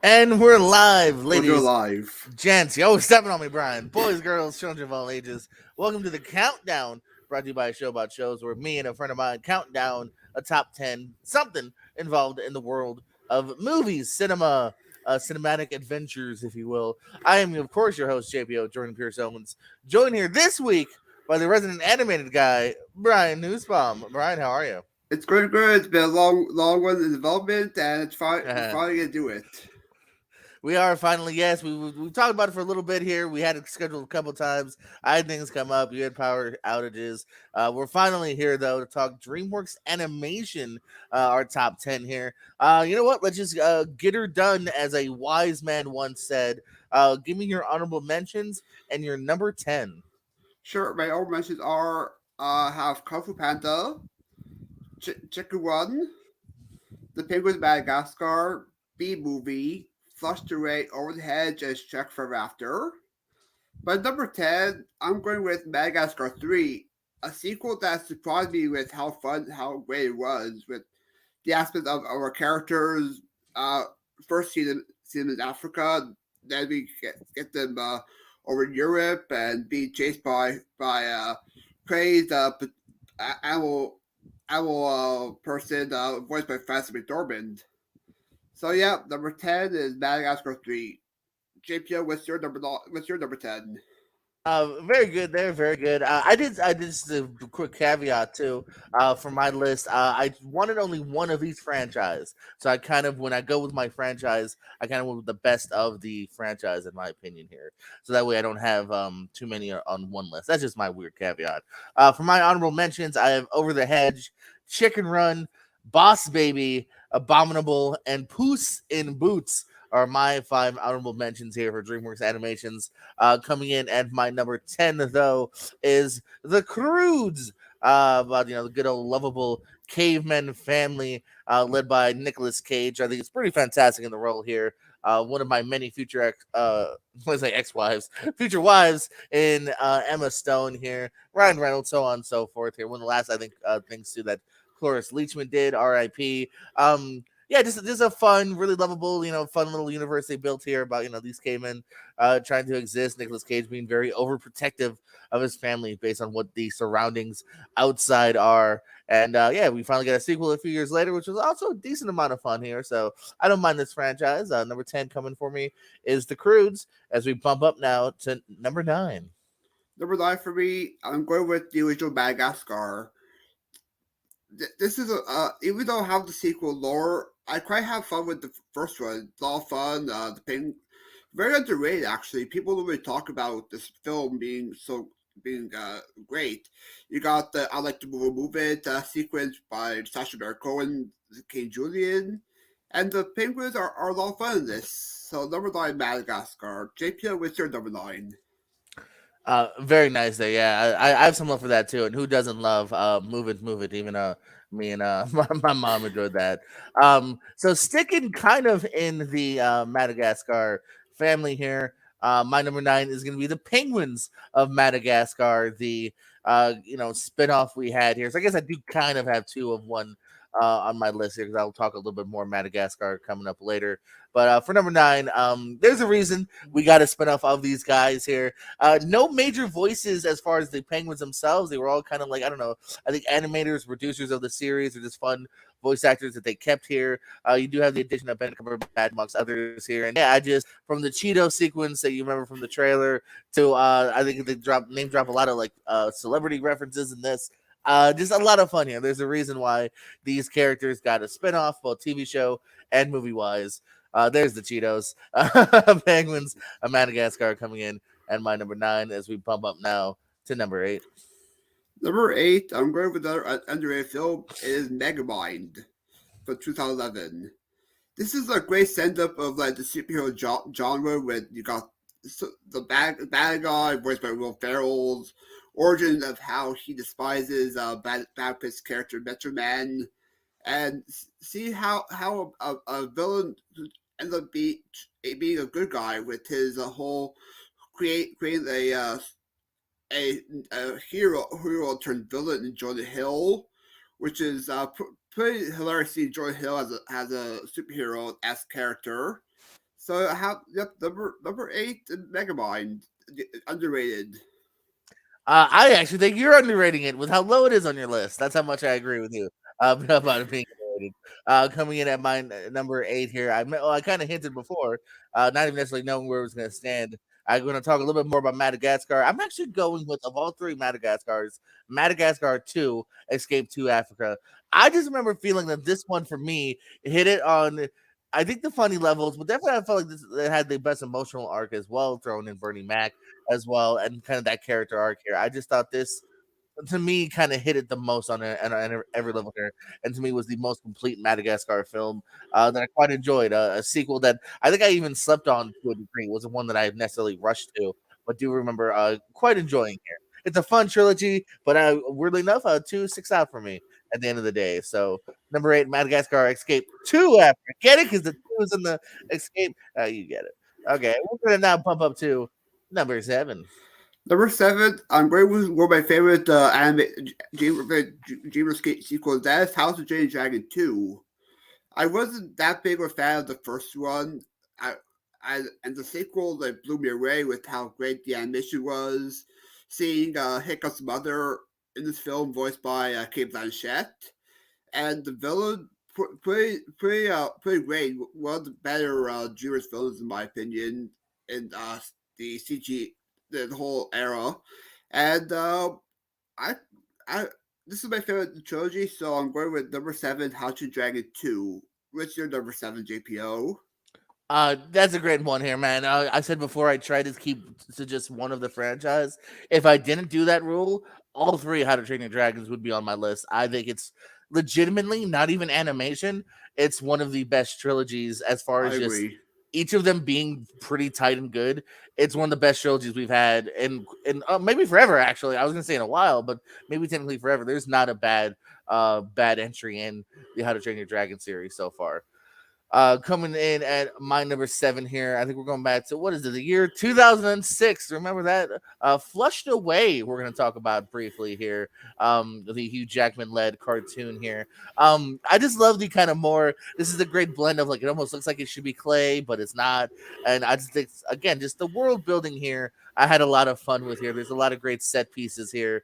And we're live, ladies. We're live. Gents, you always stepping on me, Brian. Boys, girls, children of all ages. Welcome to the Countdown, brought to you by a show about shows where me and a friend of mine count down a top 10, something involved in the world of movies, cinema, cinematic adventures, if you will. I am, of course, your host, JPO, Jordan Pierce Owens, joined here this week by the resident animated guy, Brian Nussbaum. Brian, how are you? It's good. It's been a long one in development, and it's finally going to do it. We are finally, yes. We talked about it for a little bit here. We had it scheduled a couple times. I had things come up. You had power outages. We're finally here, though, to talk Dreamworks animation, our top 10 here. You know what? Let's just get her done, as a wise man once said. Give me your honorable mentions and your number 10. Sure. My honorable mentions are have Kung Fu Panda, Chicken Run, The Penguins of Madagascar, B-Movie, Flush the Ray, Over the Hedge, and Shrek Forever After. But number 10, I'm going with Madagascar 3, a sequel that surprised me with how great it was, with the aspect of our characters. First see them in Africa, then we get them over in Europe and being chased by crazed animal person voiced by Francis McDormand. So yeah, number 10 is Madagascar 3. JPO, what's your number 10? Very good there, very good. I did just a quick caveat too. For my list, I wanted only one of each franchise. So I kind of, when I go with my franchise, I kind of went with the best of the franchise, in my opinion here. So that way I don't have too many on one list. That's just my weird caveat. For my honorable mentions, I have Over the Hedge, Chicken Run, Boss Baby, Abominable, and Puss in Boots are my 5 honorable mentions here for DreamWorks animations. Coming in at my number 10, though, is the Croods, about the good old lovable caveman family, led by Nicolas Cage. I think it's pretty fantastic in the role here. One of my many future ex-wives, future wives in Emma Stone here, Ryan Reynolds, so on and so forth here. One of the last, I think, things too that Cloris Leachman did, R.I.P. Yeah, just a fun, really lovable, fun little universe they built here about, these cavemen trying to exist. Nicolas Cage being very overprotective of his family based on what the surroundings outside are. And yeah, we finally got a sequel a few years later, which was also a decent amount of fun here. So I don't mind this franchise. Number 10 coming for me is the Croods, as we bump up now to number 9. Number 9 for me, I'm going with the original Madagascar. This is even though I have the sequel lore, I quite have fun with the first one. It's all fun. The thing very underrated, actually. People don't really talk about this film being great. You got the I Like to Move It sequence by Sacha Baron Cohen, King Julian, and the penguins are a lot of fun in this. So number 9, Madagascar. JPO, what's your number 9? Very nice there. Yeah, I have some love for that too. And who doesn't love Move It? Even me and my mom enjoyed that. So sticking kind of in the Madagascar family here, my number 9 is going to be the Penguins of Madagascar, the spinoff we had here. So I guess I do kind of have 2 of one on my list here, because I'll talk a little bit more Madagascar coming up later. But for number 9, there's a reason we got a spinoff of these guys here. No major voices as far as the Penguins themselves. They were all kind of like, I don't know, I think animators, producers of the series, are just fun voice actors that they kept here. You do have the addition of Ben Cumberbatch amongst others here. And yeah, I just, from the Cheeto sequence that you remember from the trailer to, I think they name drop a lot of like celebrity references in this. Just a lot of fun here. There's a reason why these characters got a spinoff, both TV show and movie wise. There's the Cheetos. Penguins of Madagascar coming in at my number 9, as we bump up now to number 8. Number 8, I'm going with another underrated film. It is Megamind from 2011. This is a great send-up of like the superhero genre, when you got the bad guy voiced by Will Ferrell's origin of how he despises Brad Pitt's character Metro Man, and see how a villain ends up being a good guy with his whole creating a hero turned villain in Jonah Hill, which is pretty hilarious. To see Joy Hill as a superhero as character. So how yep number 8 Megamind, underrated. I actually think you're underrating it with how low it is on your list. That's how much I agree with you about it being underrated. Coming in at my number 8 here, I kind of hinted before, not even necessarily knowing where it was going to stand. I'm going to talk a little bit more about Madagascar. I'm actually going with, of all three Madagascars, Madagascar 2, Escape to Africa. I just remember feeling that this one for me hit it on, I think, the funny levels, but definitely I felt like this it had the best emotional arc as well, thrown in Bernie Mac as well, and kind of that character arc here. I just thought this, to me, kind of hit it the most on every level here, and to me was the most complete Madagascar film that I quite enjoyed. A sequel that I think I even slept on to a degree. It wasn't one that I necessarily rushed to, but do remember quite enjoying here. It's a fun trilogy, but weirdly enough, 2 sticks out for me at the end of the day. So number 8, Madagascar Escape 2 after. Get it? Because the 2 is in the Escape. You get it. Okay, we're gonna now pump up to number 7. Number 7, I'm going with one of my favorite anime Dreamworks sequels. That is House of Jade and Dragon 2. I wasn't that big of a fan of the first one. And the sequel that blew me away with how great the animation was. Seeing Hiccup's mother in this film, voiced by Kate Blanchett, and the villain pretty great. One of the better Jewish villains in my opinion in the CG the whole era. And I I this is my favorite trilogy, so I'm going with number 7, How to Dragon 2. What's your number 7, JPO? That's a great one here, man. I said before I tried to keep to just one of the franchise. If I didn't do that rule, all three How to Train Your Dragons would be on my list. I think it's legitimately not even animation. It's one of the best trilogies as far I as just agree. each of them being pretty tight and good. It's one of the best trilogies we've had in maybe forever. Actually, I was gonna say in a while, but maybe technically forever. There's not a bad entry in the How to Train Your Dragon series so far. Coming in at my number 7 here. I think we're going back to, what is it, the year 2006. Remember that? Flushed Away, we're going to talk about briefly here. The Hugh Jackman led cartoon here. I just love the kind of more, this is a great blend of like, it almost looks like it should be clay, but it's not. And I just think, again, just the world building here, I had a lot of fun with here. There's a lot of great set pieces here.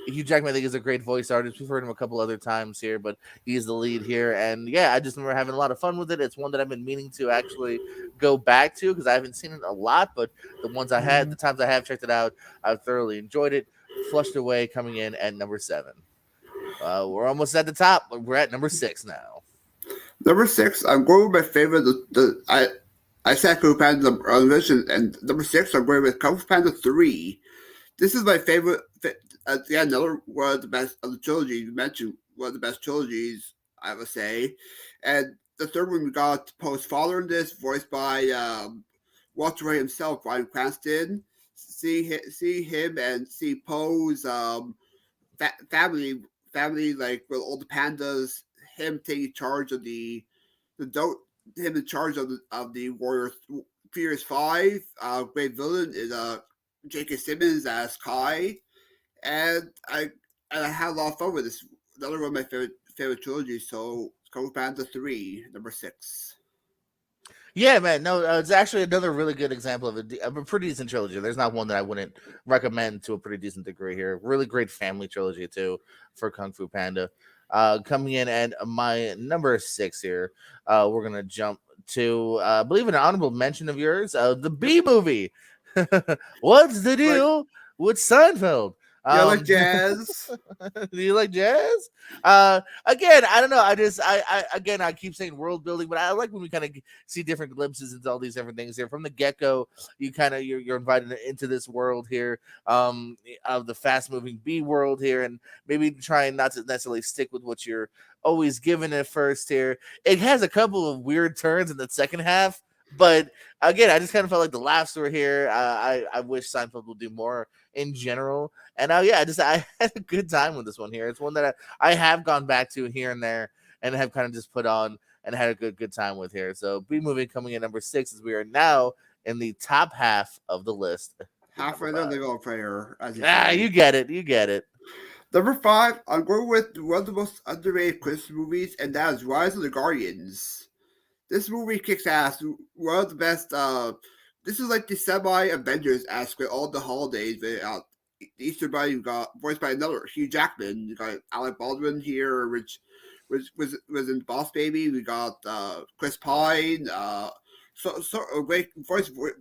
Hugh Jackman, I think, is a great voice artist. We've heard him a couple other times here, but he's the lead here. And yeah, I just remember having a lot of fun with it. It's one that I've been meaning to actually go back to because I haven't seen it a lot, but the times I have checked it out, I've thoroughly enjoyed it. Flushed Away coming in at number 7. We're almost at the top, but we're at number 6 now. Number 6, I'm going with my favorite. I said Kung Fu Panda on the vision, and number 6, I'm going with Kung Fu Panda 3. This is my favorite. Yeah, another one of the best of the trilogy you mentioned. One of the best trilogies, I would say. And the third one we got Poe's father in this, voiced by Walter Ray himself, Bryan Cranston. See him and see Poe's family, like with all the pandas. Him taking charge of the don't him in charge of the Warriors Furious Five. Great villain is J.K. Simmons as Kai, and I had a lot of fun with this. Another one of my favorite trilogies. So Kung Fu Panda 3, number 6. Yeah, man. No, it's actually another really good example of a pretty decent trilogy. There's not one that I wouldn't recommend to a pretty decent degree here. Really great family trilogy too for Kung Fu Panda. Coming in at my number 6 here, we're gonna jump to, I believe, an honorable mention of yours, the B movie. What's the Like deal with Seinfeld? yeah, like Um, jazz. do you like jazz? Again, I don't know. I again, I keep saying world building, but I like when we kind of see different glimpses into all these different things here from the get go. You're invited into this world here, of the fast moving B world here, and maybe trying not to necessarily stick with what you're always given at first here. It has a couple of weird turns in the second half. But again, I just kind of felt like the laughs were here. I wish Seinfeld would do more in general. And yeah, I had a good time with this one here. It's one that I have gone back to here and there and have kind of just put on and had a good time with here. So B movie coming in number 6 as we are now in the top half of the list with number Halfway there, 5. they go prayer, as you Ah, you say. get it. You get it. Number five, I'm going with one of the most underrated Christmas movies, and that is Rise of the Guardians. This movie kicks ass. One of the best. This is like the semi Avengers aspect. With all the holidays. Easter Bunny. You got voiced by another Hugh Jackman. You got Alec Baldwin here, which was in Boss Baby. We got Chris Pine. So a great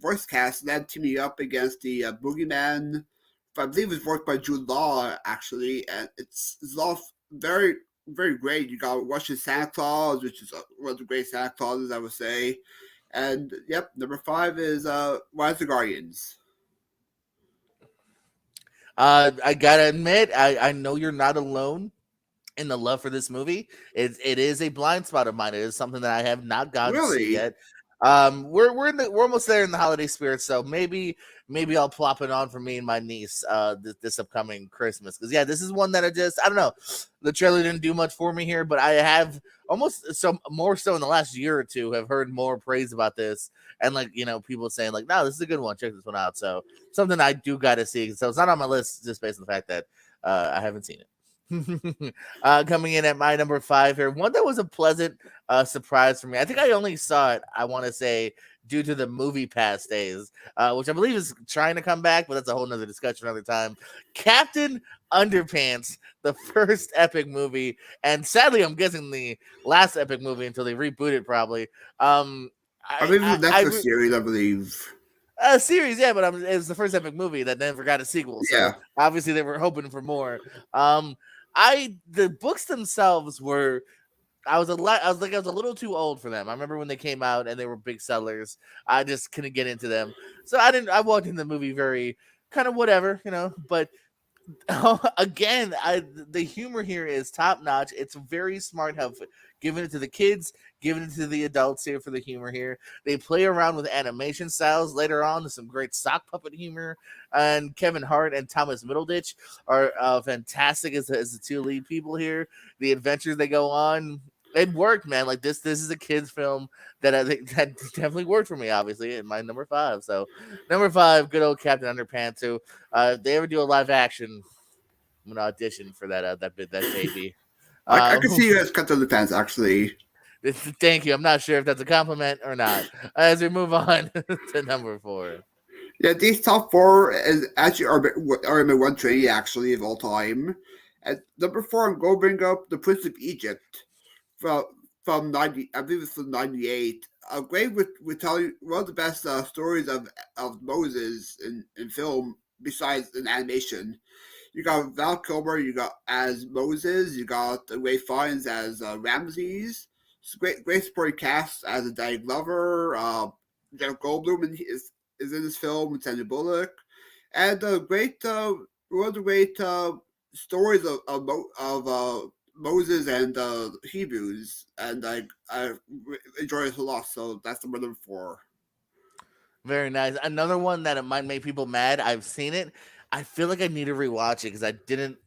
voice cast. Then teaming up against the Boogeyman. I believe it was voiced by Jude Law actually, and it's all very very great. You got Russian Santa Claus, which is one of the great Santa Clauses, I would say. And yep, number five is Rise of the Guardians. I gotta admit, I know you're not alone in the love for this movie. It is a blind spot of mine. It is something that I have not gotten to see Really? yet. We're almost there in the holiday spirit, so maybe I'll plop it on for me and my niece this upcoming Christmas. Because yeah, this is one that I don't know. The trailer didn't do much for me here, but I have almost so more so in the last year or two have heard more praise about this, and like people saying like, no, this is a good one. Check this one out. So something I do got to see. So it's not on my list just based on the fact that I haven't seen it. Coming in at my number five here, one that was a pleasant surprise for me. I think I only saw it, I want to say, due to the movie pass days, which I believe is trying to come back, but that's a whole nother discussion another time. Captain Underpants, the first epic movie, and sadly, I'm guessing the last epic movie until they reboot it, probably. I believe it's a Netflix series, I believe. A series, yeah, but it was the first epic movie that never got a sequel, so Yeah. obviously they were hoping for more. The books themselves were I was a little too old for them. I remember when they came out and they were big sellers. I just couldn't get into them, so I walked in the movie very kind of whatever. But again, the humor here is top notch. It's very smart how giving it to the kids, giving it to the adults here for the humor here. They play around with animation styles later on. There's some great sock puppet humor, and Kevin Hart and Thomas Middleditch are fantastic as the two lead people here. The adventures they go on. It worked, man. Like this is a kids film that I think that definitely worked for me. Obviously, in my number five. So, number five, good old Captain Underpants. Who, if they ever do a live action, I'm gonna audition for that baby. I can Um, see you as cut to the pants, actually. thank you. I'm not sure if that's a compliment or not. As we move on to number four. Yeah, these top four is actually are my 120 actually of all time. At number four, I'm going to bring up The Prince of Egypt from from 90. I believe it's from 98. Great with telling one of the best stories of Moses in film besides in animation. You got Val Kilmer, you got as Moses, you got Ray Fiennes as Ramses. It's a great supporting cast as a Danny Glover. Jeff Goldblum is in this film with Sandra Bullock, and one of the great stories of Moses and Hebrews, and I enjoy it a lot. So that's number four. Very nice. Another one that it might make people mad. I've seen it. I feel like I need to rewatch it because I didn't.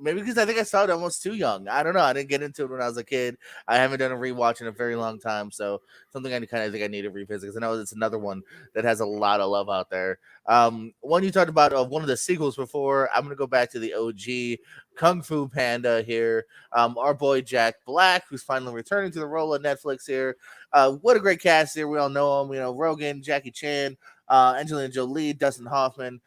Maybe because I think I saw it almost too young. I don't know. I didn't get into it when I was a kid. I haven't done a rewatch in a very long time, so something I kind of think I need to revisit because I know it's another one that has a lot of love out there. One you talked about one of the sequels before. I'm gonna go back to the OG Kung Fu Panda here. Our boy Jack Black, who's finally returning to the role of Netflix here. What a great cast here. We all know him. Rogan, Jackie Chan, Angelina Jolie, Dustin Hoffman.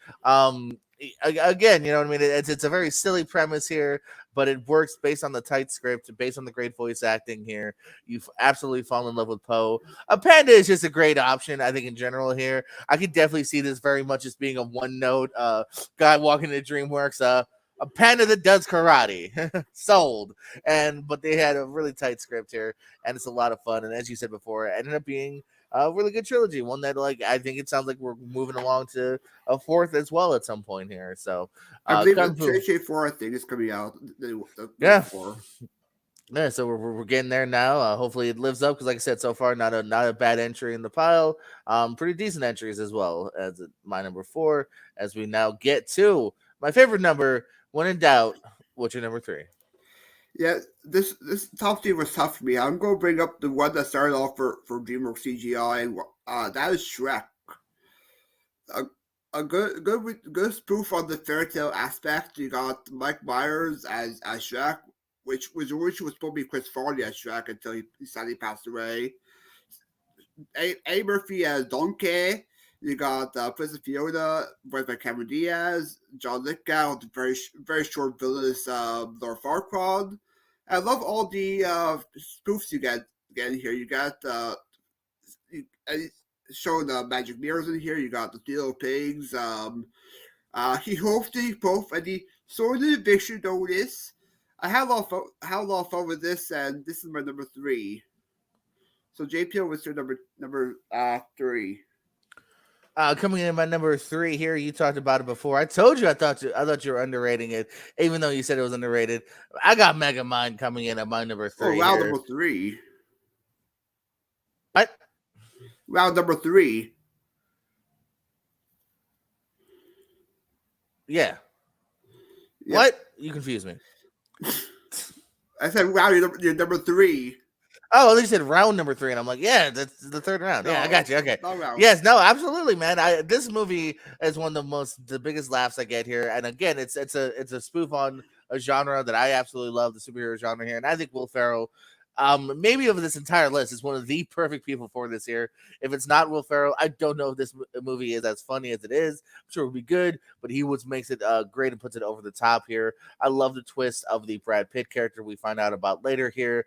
Again, you know what I mean? It's a very silly premise here, but it works based on the tight script, based on the great voice acting here. You absolutely fall in love with Poe. A panda is just a great option, I think, in general here. I could definitely see this very much as being a one note guy walking into Dreamworks. A panda that does karate, sold, but they had a really tight script here, and it's a lot of fun. And as you said before, it ended up being a really good trilogy. One that, like, I think it sounds like we're moving along to a fourth as well at some point here. So, I believe Kung the Fu, 2024 I think is coming out. Number yeah, four. yeah. So we're getting there now. Hopefully it lives up because, like I said, so far not a bad entry in the pile. Pretty decent entries as well as my number four. As we now get to my favorite number. When in doubt, what's your number three? Yeah, this top three was tough for me. I'm going to bring up the one that started off for DreamWorks CGI, and that is Shrek. Uh, a good spoof on the fairy tale aspect. You got Mike Myers as Shrek, which originally was supposed to be Chris Farley as Shrek until he sadly passed away. A. Murphy as Donkey. You got Princess Fiona, voiced by Cameron Diaz. John Lithgow, the very short villainous Lord Farquaad. I love all the spoofs you get in here. You got showing the magic mirrors in here. You got the little pigs. He hosted both and he sort of eviction notice. I had a lot of fun with this, and this is my number three. So JPO was your number three. Coming in at my number three here, you talked about it before. I told you I thought you were underrating it, even though you said it was underrated. I got Mega Mind coming in at my number Oh, three round here. number three. What? Round number three. Yeah. Yep. What? You confused me. I said round your number three. Oh, they said round number three, and I'm like, yeah, that's the third round. Yeah, I No, got you. Okay. not round. Yes, no, absolutely, man. This movie is one of the biggest laughs I get here, and again, it's a spoof on a genre that I absolutely love, the superhero genre here, and I think Will Ferrell. Maybe over this entire list is one of the perfect people for this here. If it's not Will Ferrell, I don't know if this movie is as funny as it is. I'm sure it would be good, but he was makes it great and puts it over the top here. I love the twist of the Brad Pitt character we find out about later here.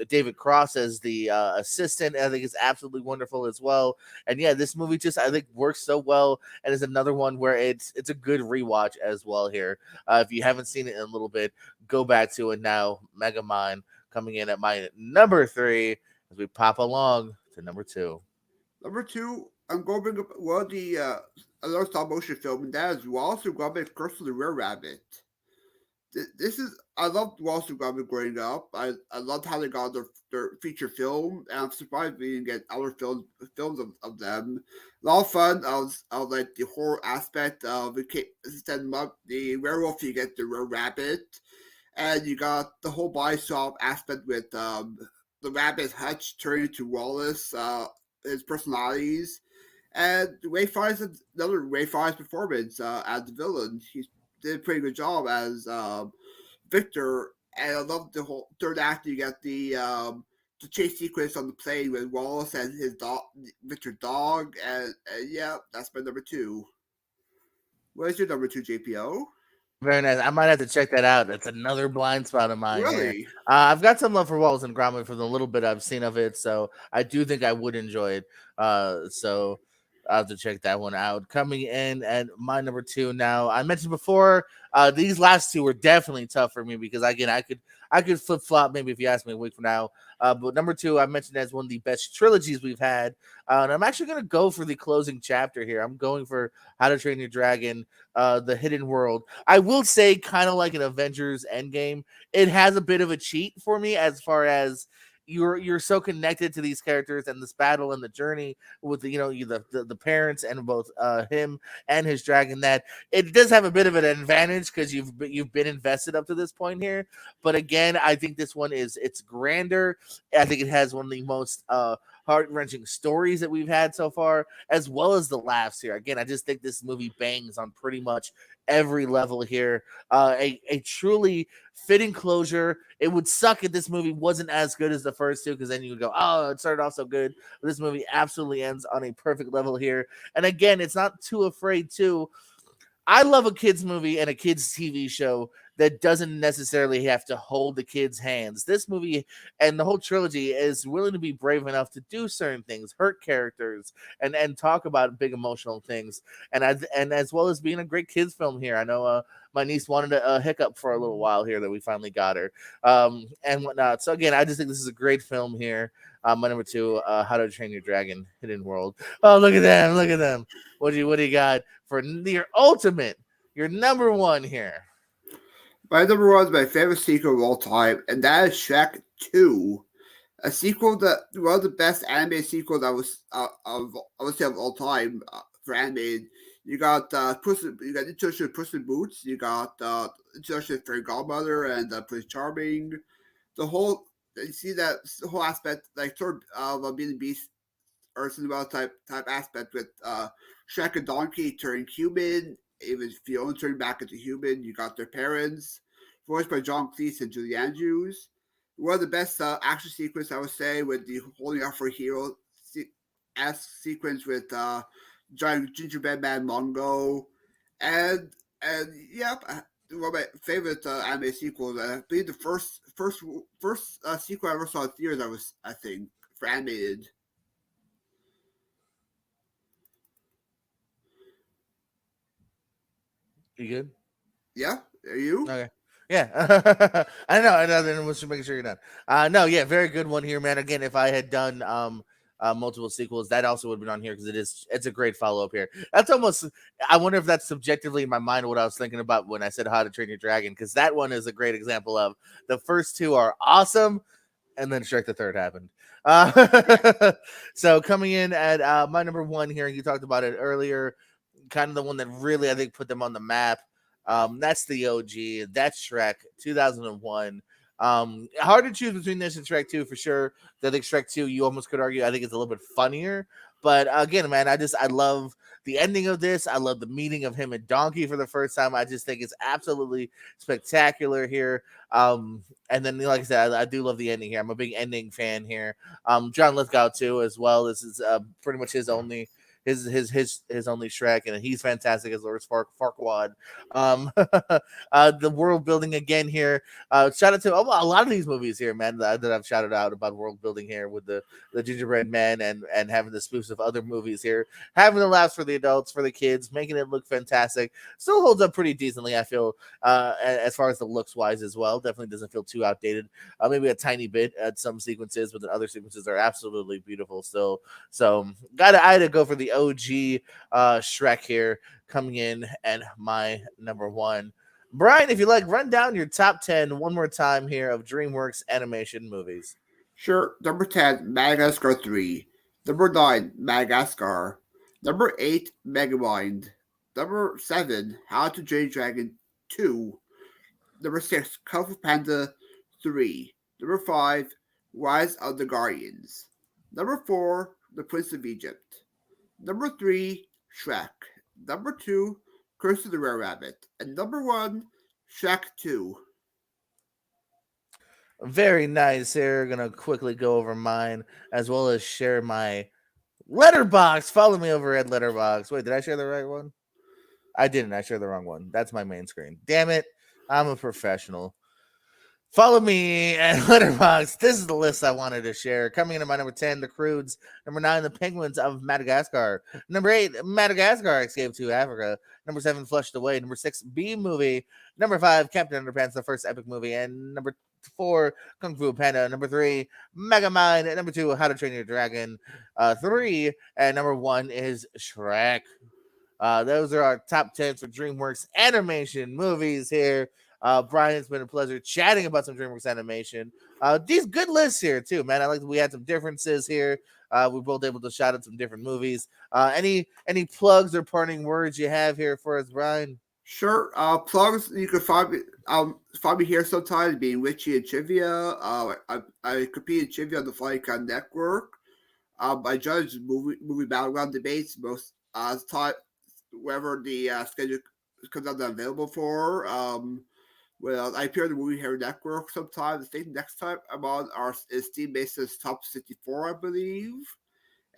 David Cross as the assistant, I think is absolutely wonderful as well. And yeah, this movie just I think works so well, and is another one where it's a good rewatch as well here. If you haven't seen it in a little bit, go back to it now. Megamind coming in at my number three as we pop along to number two. Number two, I'm going to bring up one of the another stop motion film, and that is Wallace and Gromit: Curse of the Rare Rabbit. This is I loved Wallace and Gromit growing up. I loved how they got their feature film, and I'm surprised we didn't get other films of them. A lot of fun. I was like the horror aspect of setting up the werewolf. You get the rare rabbit, and you got the whole body swap aspect with the rabbit Hutch turning into Wallace, his personalities, and Ray Fiennes another Ray Fiennes performance as the villain. He did a pretty good job as Victor, and I love the whole third act. You get the chase sequence on the plane with Wallace and his dog, Victor dog, and yeah, that's my number two. What is your number two, JPO? Very nice. I might have to check that out. That's another blind spot of mine here. Really? I've got some love for Wallace and Gromit from the little bit I've seen of it, so I do think I would enjoy it. So I'll have to check that one out. Coming in at my number two now. I mentioned before, these last two were definitely tough for me because again, I could flip flop maybe if you ask me a week from now. But number two, I mentioned as one of the best trilogies we've had, and I'm actually gonna go for the closing chapter here. I'm going for How to Train Your Dragon, The Hidden World. I will say, kind of like an Avengers Endgame, it has a bit of a cheat for me as far as you're so connected to these characters and this battle and the journey with the parents and both him and his dragon that it does have a bit of an advantage because you've been invested up to this point here. But again, I think this one it's grander. I think it has one of the most heart wrenching stories that we've had so far, as well as the laughs here. Again, I just think this movie bangs on pretty much every level here. A truly fitting closure. It would suck if this movie wasn't as good as the first two, because then you would go, oh, it started off so good. But this movie absolutely ends on a perfect level here. And again, it's not too afraid to. I love a kids movie and a kids TV show that doesn't necessarily have to hold the kids' hands. This movie and the whole trilogy is willing to be brave enough to do certain things, hurt characters, and talk about big emotional things, and as well as being a great kids film here. I know my niece wanted a hiccup for a little while here that we finally got her, and whatnot. So again, I just think this is a great film here. My number two, How to Train Your Dragon: Hidden World. Oh, look at them! Look at them! What do you got for your ultimate, your number one here? My number one is my favorite sequel of all time, and that is Shrek 2. A sequel that one of the best anime sequels I would say of all time for anime. You got you got Introduction to Puss in Boots. You got Introduction to Fairy Godmother and Prince Charming. The whole you see that whole aspect like sort of Beauty and the Beast or cinema type aspect with Shrek and Donkey turning human, even Fiona turning back into human. You got their parents, voiced by John Cleese and Julie Andrews. One of the best action sequence I would say with the holding out for hero sequence with giant gingerbread man Mongo, and yep, one of my favorite anime sequels. I believe the first sequel I ever saw in theaters. I think for animated. You good? Yeah, are you? Okay. Yeah. I know. I know. Then we'll just make sure you're done. No. Yeah. Very good one here, man. Again, if I had done multiple sequels, that also would have been on here because it's a great follow up here. That's almost. I wonder if that's subjectively in my mind what I was thinking about when I said How to Train Your Dragon, because that one is a great example of the first two are awesome, and then Shrek the Third happened. Yeah. So coming in at my number one here, you talked about it earlier, kind of the one that really I think put them on the map. That's the OG. That's Shrek, 2001. Hard to choose between this and Shrek 2 for sure. I think Shrek 2, you almost could argue, I think it's a little bit funnier. But again, man, I love the ending of this. I love the meeting of him and Donkey for the first time. I just think it's absolutely spectacular here. And then, like I said, I do love the ending here. I'm a big ending fan here. John Lithgow too, as well. This is pretty much his only his only Shrek, and he's fantastic as Lord Farquaad. The world building again here. Shout out to a lot of these movies here, man, that I've shouted out about world building here with the Gingerbread Man and having the spoofs of other movies here, having the laughs for the adults, for the kids, making it look fantastic. Still holds up pretty decently, I feel, as far as the looks wise as well. Definitely doesn't feel too outdated. Maybe a tiny bit at some sequences, but the other sequences are absolutely beautiful still. So I had to go for the OG Shrek here coming in and my number one. Brian, if you like, run down your top 10 one more time here of DreamWorks animation movies. Sure. Number 10, Madagascar 3. Number 9, Madagascar. Number 8, Megamind. Number 7, How to Train Dragon 2. Number 6, Kung Fu Panda 3. Number 5, Rise of the Guardians. Number 4, The Prince of Egypt. Number 3, Shrek. Number 2, Curse of the Rare Rabbit. And number 1, Shrek 2. Very nice here. Gonna quickly go over mine as well as share my letterbox. Follow me over at letterbox. Wait, did I share the right one? I didn't. I shared the wrong one. That's my main screen. Damn it. I'm a professional. Follow me at Letterboxd. This is the list I wanted to share. Coming in at my number 10, the Croods. Number 9, the Penguins of Madagascar. Number 8, Madagascar Escape to Africa. Number 7, Flushed Away. Number 6, B Movie. Number 5, Captain Underpants, the first epic movie. And number 4, Kung Fu Panda. Number 3, Megamind. And number 2, How to Train Your Dragon. 3. And number 1 is Shrek. Those are our top 10 for DreamWorks animation movies here. Brian, it's been a pleasure chatting about some DreamWorks animation. These good lists here too, man. I like that we had some differences here. We're both able to shout out some different movies. Any plugs or parting words you have here for us, Brian? Sure. Plugs. You can find me here sometimes being Richie and Trivia. I compete in trivia on the Flycon Network. I judge movie battleground debates most time wherever the schedule comes out available for. Well, I appear on the Movie Hero Network sometimes. I think next time I'm on is Steve Mason's Top 64, I believe.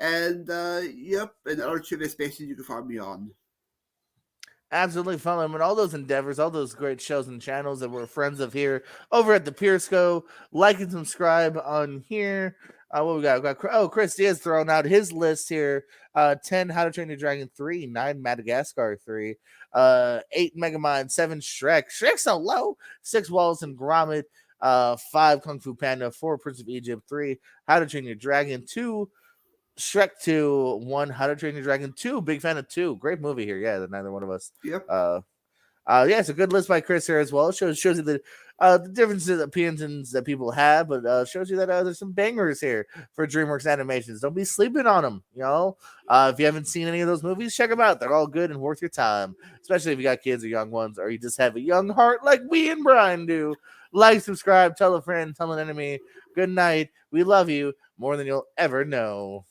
And yep, and other trivia spaces you can find me on. Absolutely follow him in all those endeavors, all those great shows and channels that we're friends of here over at the Peersco. Like and subscribe on here. What we got? Chris Diaz throwing out his list here. 10 How to Train Your Dragon 3, 9 Madagascar 3, 8 Megamind, 7 Shrek. Shrek's so low. 6 Wallace and Gromit, 5 Kung Fu Panda, 4 Prince of Egypt, 3 How to Train Your Dragon, 2 Shrek 2, 1 How to Train Your Dragon 2. Big fan of 2. Great movie here. Yeah, that neither one of us. Yep. Yeah, it's a good list by Chris here as well. It shows you the differences, opinions that people have, but shows you that there's some bangers here for DreamWorks animations. Don't be sleeping on them. If you haven't seen any of those movies, check them out. They're all good and worth your time, especially if you got kids or young ones, or you just have a young heart like we and Brian do. Like, subscribe, tell a friend, tell an enemy. Good night. We love you more than you'll ever know.